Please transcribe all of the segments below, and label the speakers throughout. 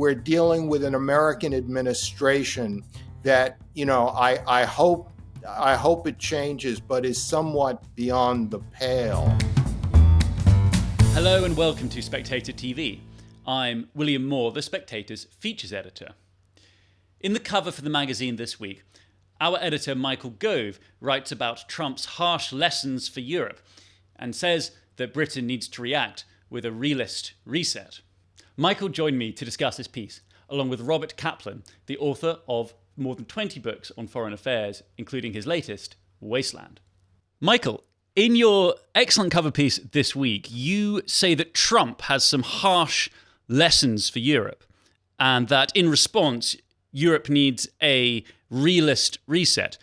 Speaker 1: we're dealing with an American administration that, I hope it changes, but is somewhat beyond the pale.
Speaker 2: Hello and welcome to Spectator TV. I'm William Moore, the Spectator's features editor. In the cover for the magazine this week, our editor Michael Gove writes about Trump's harsh lessons for Europe and says that Britain needs to react with a realist reset. Michael joined me to discuss this piece, along with Robert Kaplan, the author of more than 20 books on foreign affairs, including his latest, Wasteland. Michael, in your excellent cover piece this week, you say that Trump has some harsh lessons for Europe, and that in response, Europe needs a realist reset.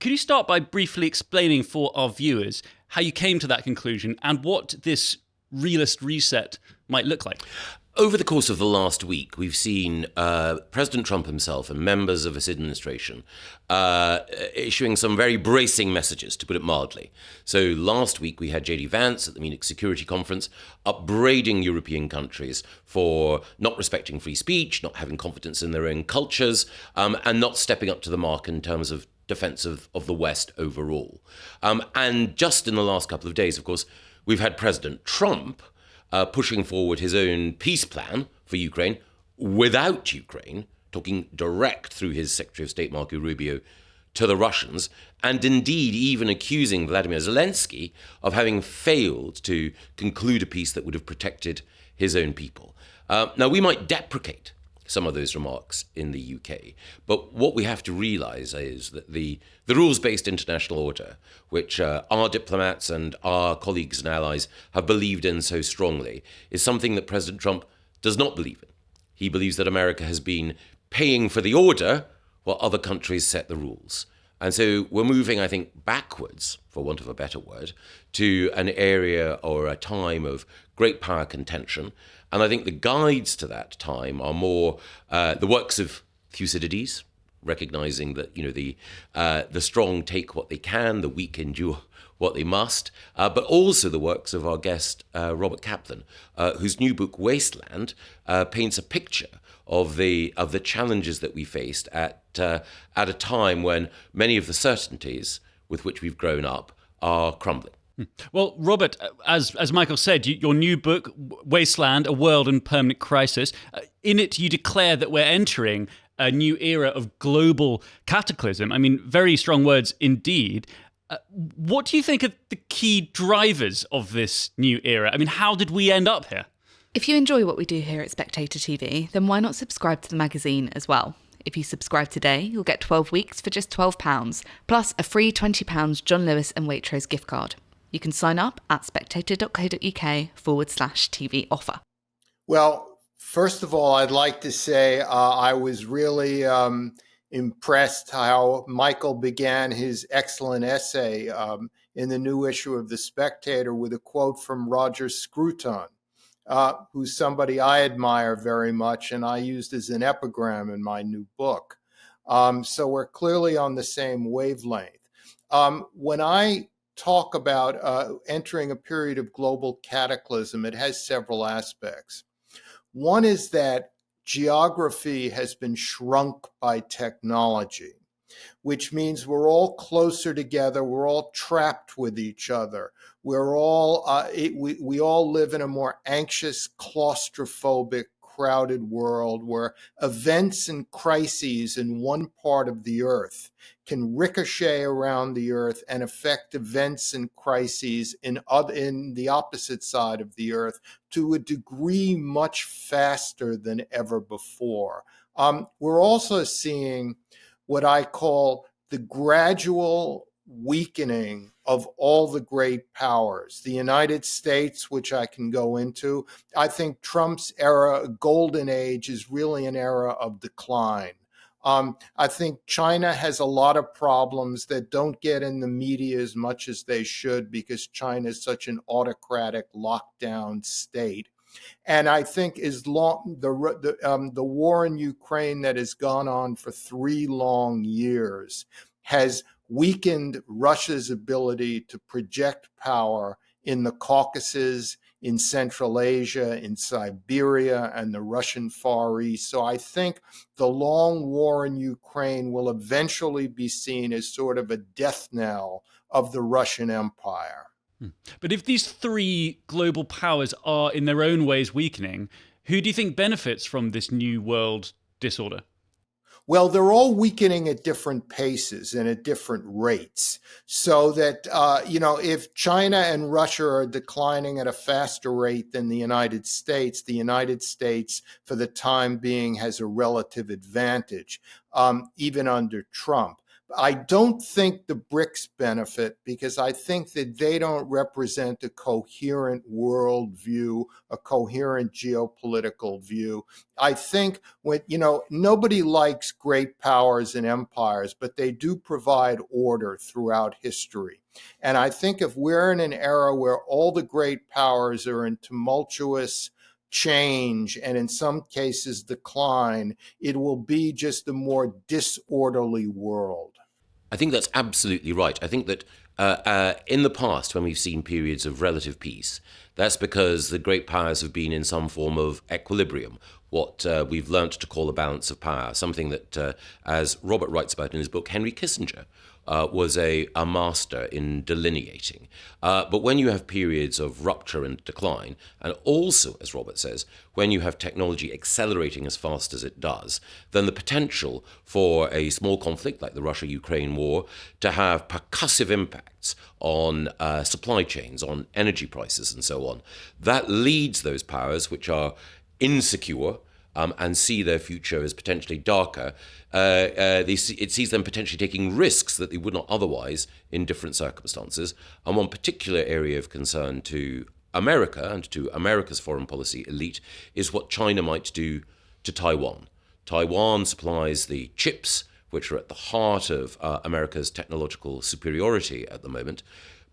Speaker 2: Could you start by briefly explaining for our viewers how you came to that conclusion and what this realist reset might look like?
Speaker 3: Over the course of the last week, we've seen President Trump himself and members of his administration issuing some very bracing messages, to put it mildly. So last week, we had J.D. Vance at the Munich Security Conference upbraiding European countries for not respecting free speech, not having confidence in their own cultures, and not stepping up to the mark in terms of defense of the West overall. And just in the last couple of days, of course, we've had President Trump pushing forward his own peace plan for Ukraine without Ukraine, talking direct through his Secretary of State, Marco Rubio, to the Russians, and indeed even accusing Vladimir Zelensky of having failed to conclude a peace that would have protected his own people. Now, we might deprecate some of those remarks in the UK, but what we have to realize is that the rules-based international order, which our diplomats and our colleagues and allies have believed in so strongly, is something that President Trump does not believe in. He believes that America has been paying for the order while other countries set the rules. And so we're moving, I think, backwards, for want of a better word, to an area or a time of great power contention. And I think the guides to that time are more the works of Thucydides, recognizing that the strong take what they can, the weak endure what they must, but also the works of our guest Robert Kaplan, whose new book Wasteland paints a picture of the challenges that we faced at a time when many of the certainties with which we've grown up are crumbling.
Speaker 2: Well, Robert, as Michael said, your new book, Wasteland, A World in Permanent Crisis, in it you declare that we're entering a new era of global cataclysm. I mean, very strong words indeed. What do you think are the key drivers of this new era? I mean, how did we end up here?
Speaker 4: If you enjoy what we do here at Spectator TV, then why not subscribe to the magazine as well? If you subscribe today, you'll get 12 weeks for just £12, plus a free £20 John Lewis and Waitrose gift card. You can sign up at spectator.co.uk/TV offer.
Speaker 1: Well, first of all, I'd like to say I was really impressed how Michael began his excellent essay in the new issue of The Spectator with a quote from Roger Scruton, who's somebody I admire very much and I used as an epigram in my new book. So we're clearly on the same wavelength. When I talk about entering a period of global cataclysm, it has several aspects. One is that geography has been shrunk by technology, which means we're all closer together. We're all trapped with each other. We're all we all live in a more anxious, claustrophobic, crowded world where events and crises in one part of the earth can ricochet around the earth and affect events and crises in the opposite side of the earth to a degree much faster than ever before. We're also seeing what I call the gradual weakening of all the great powers. The United States, which I can go into, I think Trump's era, golden age, is really an era of decline. I think China has a lot of problems that don't get in the media as much as they should because China is such an autocratic lockdown state. And I think as long the war in Ukraine that has gone on for 3 long years has weakened Russia's ability to project power in the Caucasus, in Central Asia, in Siberia, and the Russian Far East. So I think the long war in Ukraine will eventually be seen as sort of a death knell of the Russian Empire.
Speaker 2: But if these three global powers are in their own ways weakening, who do you think benefits from this new world disorder?
Speaker 1: Well, they're all weakening at different paces and at different rates. So that, if China and Russia are declining at a faster rate than the United States, for the time being, has a relative advantage, even under Trump. I don't think the BRICS benefit because I think that they don't represent a coherent worldview, a coherent geopolitical view. I think nobody likes great powers and empires, but they do provide order throughout history. And I think if we're in an era where all the great powers are in tumultuous change and in some cases decline, it will be just a more disorderly world.
Speaker 3: I think that's absolutely right. I think that in the past, when we've seen periods of relative peace, that's because the great powers have been in some form of equilibrium, what we've learnt to call a balance of power, something that, as Robert writes about in his book, Henry Kissinger was a master in delineating. But when you have periods of rupture and decline, and also, as Robert says, when you have technology accelerating as fast as it does, then the potential for a small conflict like the Russia-Ukraine war to have percussive impacts on supply chains, on energy prices and so on, that leads those powers which are insecure and see their future as potentially darker, it sees them potentially taking risks that they would not otherwise in different circumstances. And one particular area of concern to America and to America's foreign policy elite is what China might do to Taiwan. Taiwan supplies the chips which are at the heart of America's technological superiority at the moment.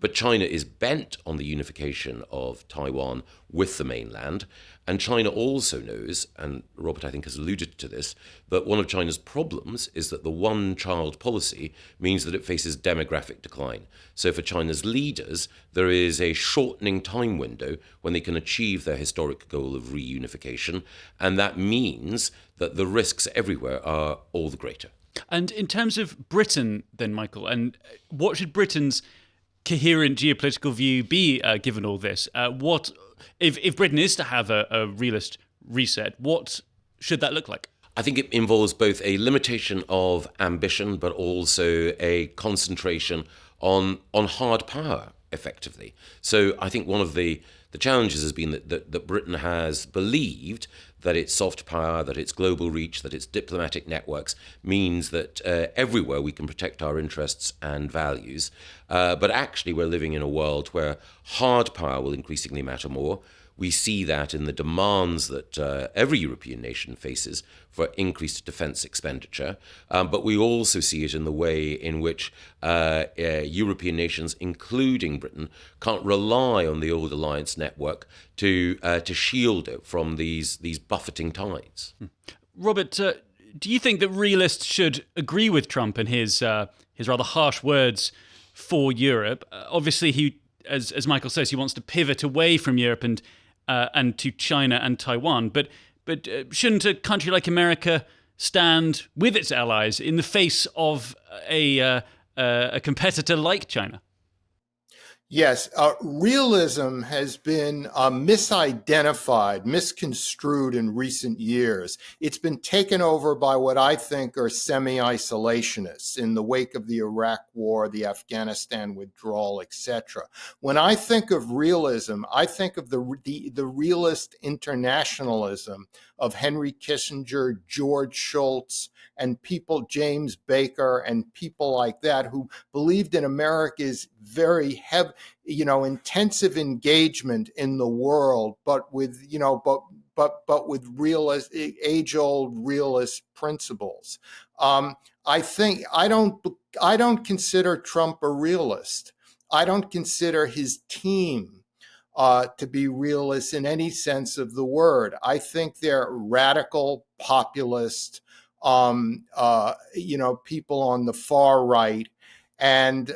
Speaker 3: But China is bent on the unification of Taiwan with the mainland. And China also knows, and Robert, I think, has alluded to this, that one of China's problems is that the one-child policy means that it faces demographic decline. So for China's leaders, there is a shortening time window when they can achieve their historic goal of reunification. And that means that the risks everywhere are all the greater.
Speaker 2: And in terms of Britain, then, Michael, and what should Britain's coherent geopolitical view be given all this? What if Britain is to have a realist reset, what should that look like?
Speaker 3: I think it involves both a limitation of ambition, but also a concentration on hard power, effectively. So I think one of the challenges has been that Britain has believed that its soft power, that its global reach, that its diplomatic networks means that everywhere we can protect our interests and values. But actually we're living in a world where hard power will increasingly matter more. We see that in the demands that every European nation faces for increased defence expenditure, but we also see it in the way in which European nations, including Britain, can't rely on the old alliance network to shield it from these buffeting tides.
Speaker 2: Robert, do you think that realists should agree with Trump and his rather harsh words for Europe? Obviously, he, as Michael says, he wants to pivot away from Europe and to China and Taiwan. But shouldn't a country like America stand with its allies in the face of a competitor like China?
Speaker 1: Yes, realism has been misidentified, misconstrued in recent years. It's been taken over by what I think are semi-isolationists in the wake of the Iraq War, the Afghanistan withdrawal, etc. When I think of realism, I think of the realist internationalism of Henry Kissinger, George Shultz, and people, James Baker, and people like that who believed in America's very heavy, intensive engagement in the world, but with, but with realist, age-old realist principles. I don't consider Trump a realist. I don't consider his team to be realists in any sense of the word. I think they're radical, populist, people on the far right, and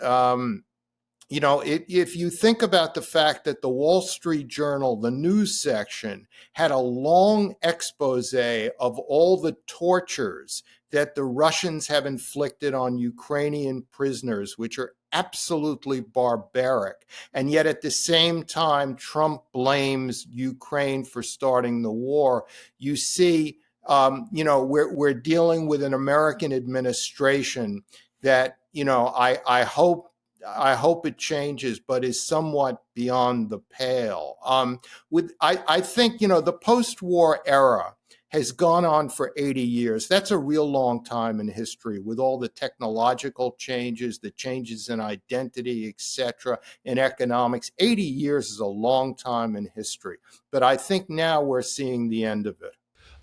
Speaker 1: if you think about the fact that the Wall Street Journal, the news section, had a long expose of all the tortures that the Russians have inflicted on Ukrainian prisoners, which are absolutely barbaric. And yet at the same time, Trump blames Ukraine for starting the war. You see, we're dealing with an American administration that, I hope it changes, but is somewhat beyond the pale. I think, the post-war era has gone on for 80 years. That's a real long time in history, with all the technological changes, the changes in identity, etc., in economics. 80 years is a long time in history, but I think now we're seeing the end of it.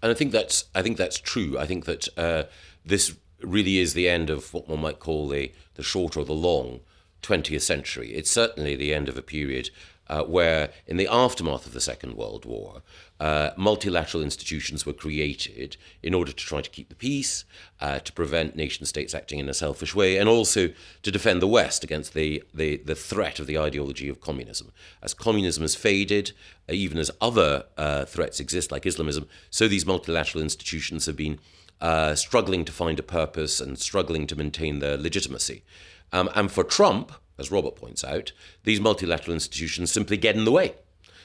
Speaker 3: And I think that's true. I think that this really is the end of what one might call the short or the long 20th century. It's certainly the end of a period where, in the aftermath of the Second World War, multilateral institutions were created in order to try to keep the peace, to prevent nation states acting in a selfish way, and also to defend the West against the threat of the ideology of communism. As communism has faded, even as other threats exist like Islamism, so these multilateral institutions have been struggling to find a purpose and struggling to maintain their legitimacy. And for Trump, as Robert points out, these multilateral institutions simply get in the way.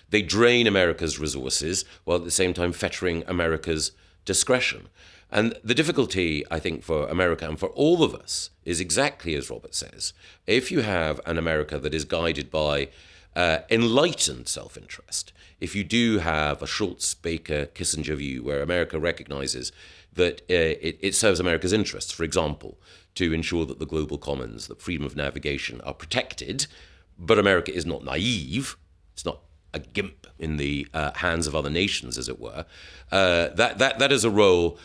Speaker 3: They drain America's resources while at the same time fettering America's discretion. And the difficulty, I think, for America and for all of us is exactly as Robert says. If you have an America that is guided by enlightened self-interest, if you do have a Schultz, Baker, Kissinger view where America recognizes that it serves America's interests, for example, to ensure that the global commons, that freedom of navigation are protected, but America is not naive, it's not a gimp in the hands of other nations, as it were, that is a role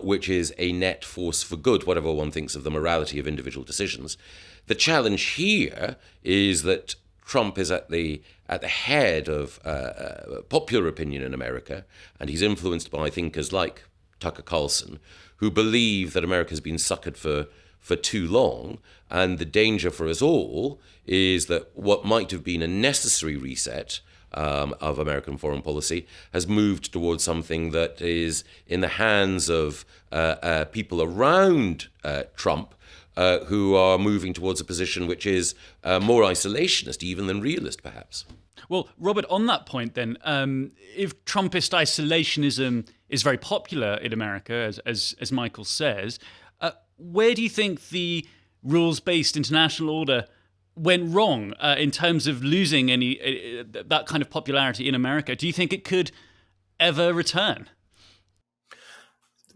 Speaker 3: which is a net force for good, whatever one thinks of the morality of individual decisions. The challenge here is that Trump is at the head of popular opinion in America, and he's influenced by thinkers like Tucker Carlson, who believe that America has been suckered for too long, and the danger for us all is that what might have been a necessary reset of American foreign policy has moved towards something that is in the hands of people around Trump who are moving towards a position which is more isolationist even than realist, perhaps.
Speaker 2: Well, Robert, on that point then, if Trumpist isolationism is very popular in America, as Michael says, where do you think the rules-based international order went wrong in terms of losing that kind of popularity in America? Do you think it could ever return?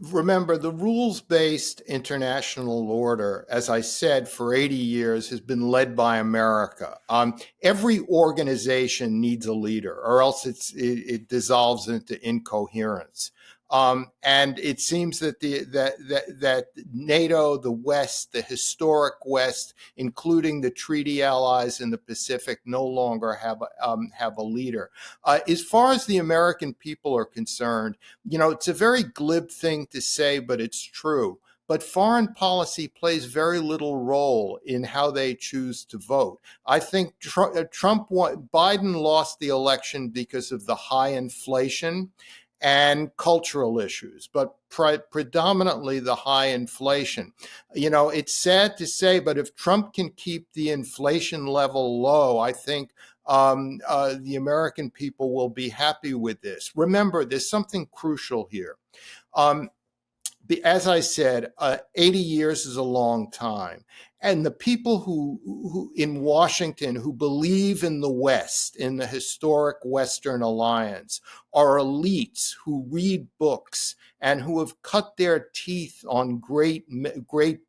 Speaker 1: Remember, the rules-based international order, as I said, for 80 years has been led by America. Every organization needs a leader, or else it dissolves into incoherence. And it seems that that NATO, the West, the historic West, including the treaty allies in the Pacific, no longer have a leader. As far as the American people are concerned, it's a very glib thing to say, but it's true. But foreign policy plays very little role in how they choose to vote. I think Biden lost the election because of the high inflation and cultural issues, but predominantly the high inflation. It's sad to say, but if Trump can keep the inflation level low, I think the American people will be happy with this. Remember, there's something crucial here. As I said, 80 years is a long time. And the people who in Washington who believe in the West, in the historic Western alliance, are elites who read books and who have cut their teeth on great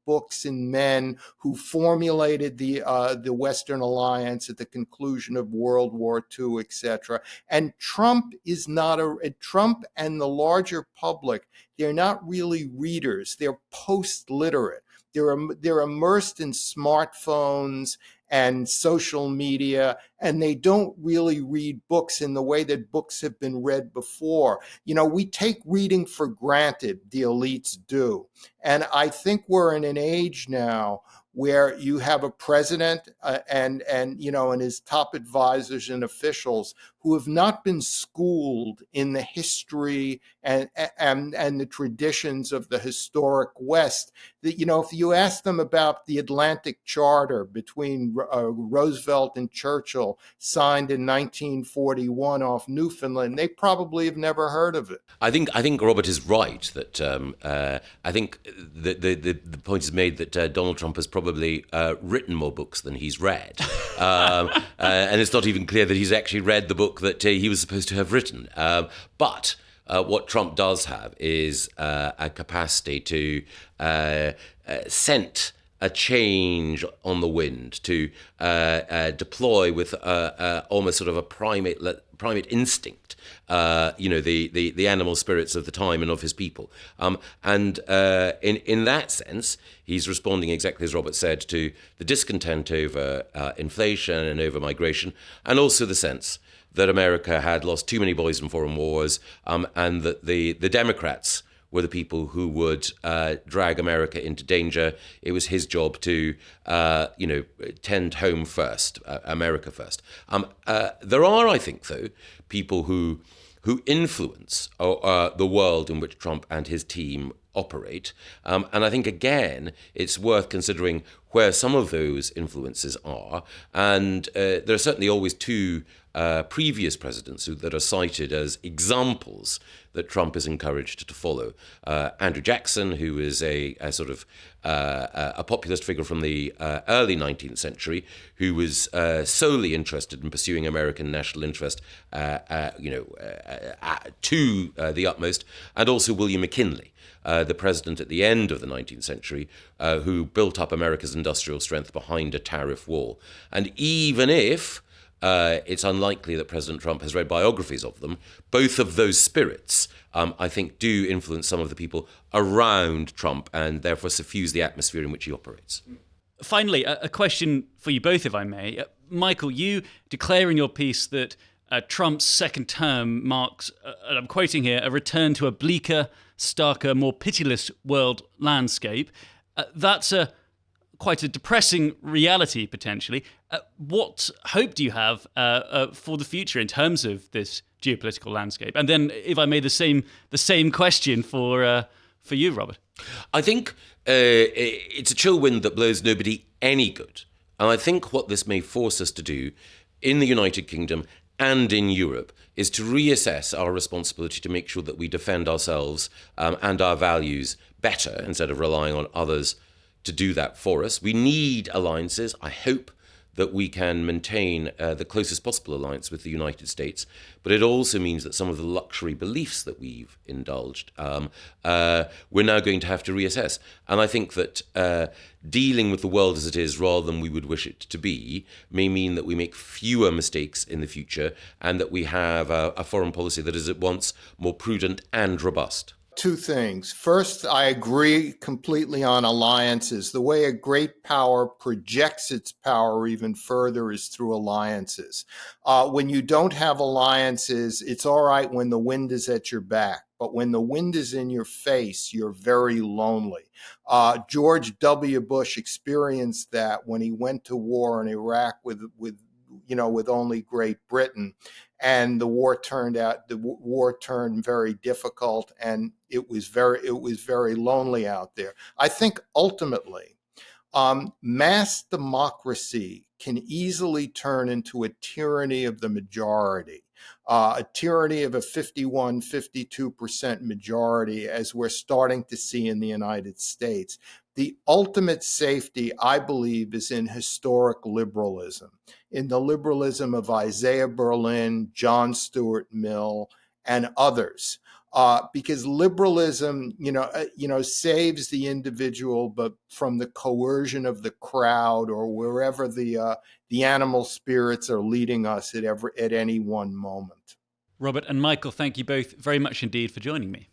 Speaker 1: books and men who formulated the Western alliance at the conclusion of World War II, etc. And Trump and the larger public, they're not really readers. They're post-literate. They're immersed in smartphones and social media, and they don't really read books in the way that books have been read before. We take reading for granted, the elites do. And I think we're in an age now where you have a president and his top advisors and officials who have not been schooled in the history and the traditions of the historic West. That, if you ask them about the Atlantic Charter between Roosevelt and Churchill, signed in 1941 off Newfoundland, they probably have never heard of it.
Speaker 3: I think Robert is right that I think the point is made that Donald Trump has probably written more books than he's read, and it's not even clear that he's actually read the book that he was supposed to have written. But what Trump does have is a capacity to scent a change on the wind, to deploy with almost sort of a primate instinct, the animal spirits of the time and of his people. And in that sense, he's responding exactly as Robert said to the discontent over inflation and over migration, and also the sense that America had lost too many boys in foreign wars, and that the Democrats were the people who would drag America into danger. It was his job to, tend home first, America first. There are, I think, though, people who influence the world in which Trump and his team operate. And I think, again, it's worth considering where some of those influences are. And there are certainly always two previous presidents that are cited as examples that Trump is encouraged to follow. Andrew Jackson, who is a sort of a populist figure from the early 19th century, who was solely interested in pursuing American national interest, to the utmost, and also William McKinley, the president at the end of the 19th century, who built up America's industrial strength behind a tariff wall. And even if it's unlikely that President Trump has read biographies of them, both of those spirits, I think, do influence some of the people around Trump and therefore suffuse the atmosphere in which he operates.
Speaker 2: Finally, a question for you both, if I may. Michael, you declare in your piece that Trump's second term marks, and I'm quoting here, a return to a bleaker, starker, more pitiless world landscape. That's quite a depressing reality, potentially. What hope do you have for the future in terms of this geopolitical landscape? And then, if I may, the same question for you, Robert.
Speaker 3: I think it's a chill wind that blows nobody any good. And I think what this may force us to do in the United Kingdom and in Europe is to reassess our responsibility to make sure that we defend ourselves and our values better instead of relying on others to do that for us. We need alliances. I hope that we can maintain the closest possible alliance with the United States, but it also means that some of the luxury beliefs that we've indulged, we're now going to have to reassess. And I think that dealing with the world as it is rather than we would wish it to be may mean that we make fewer mistakes in the future and that we have a foreign policy that is at once more prudent and robust.
Speaker 1: Two things. First, I agree completely on alliances. The way a great power projects its power even further is through alliances. When you don't have alliances, it's all right when the wind is at your back. But when the wind is in your face, you're very lonely. George W. Bush experienced that when he went to war in Iraq with only Great Britain. And the war turned very difficult, and it was very lonely out there. I think ultimately, mass democracy can easily turn into a tyranny of the majority, a tyranny of a 52% majority, as we're starting to see in the United States. The ultimate safety, I believe, is in historic liberalism, in the liberalism of Isaiah Berlin, John Stuart Mill, and others, because liberalism, saves the individual, but from the coercion of the crowd or wherever the animal spirits are leading us at any one moment.
Speaker 2: Robert and Michael, thank you both very much indeed for joining me.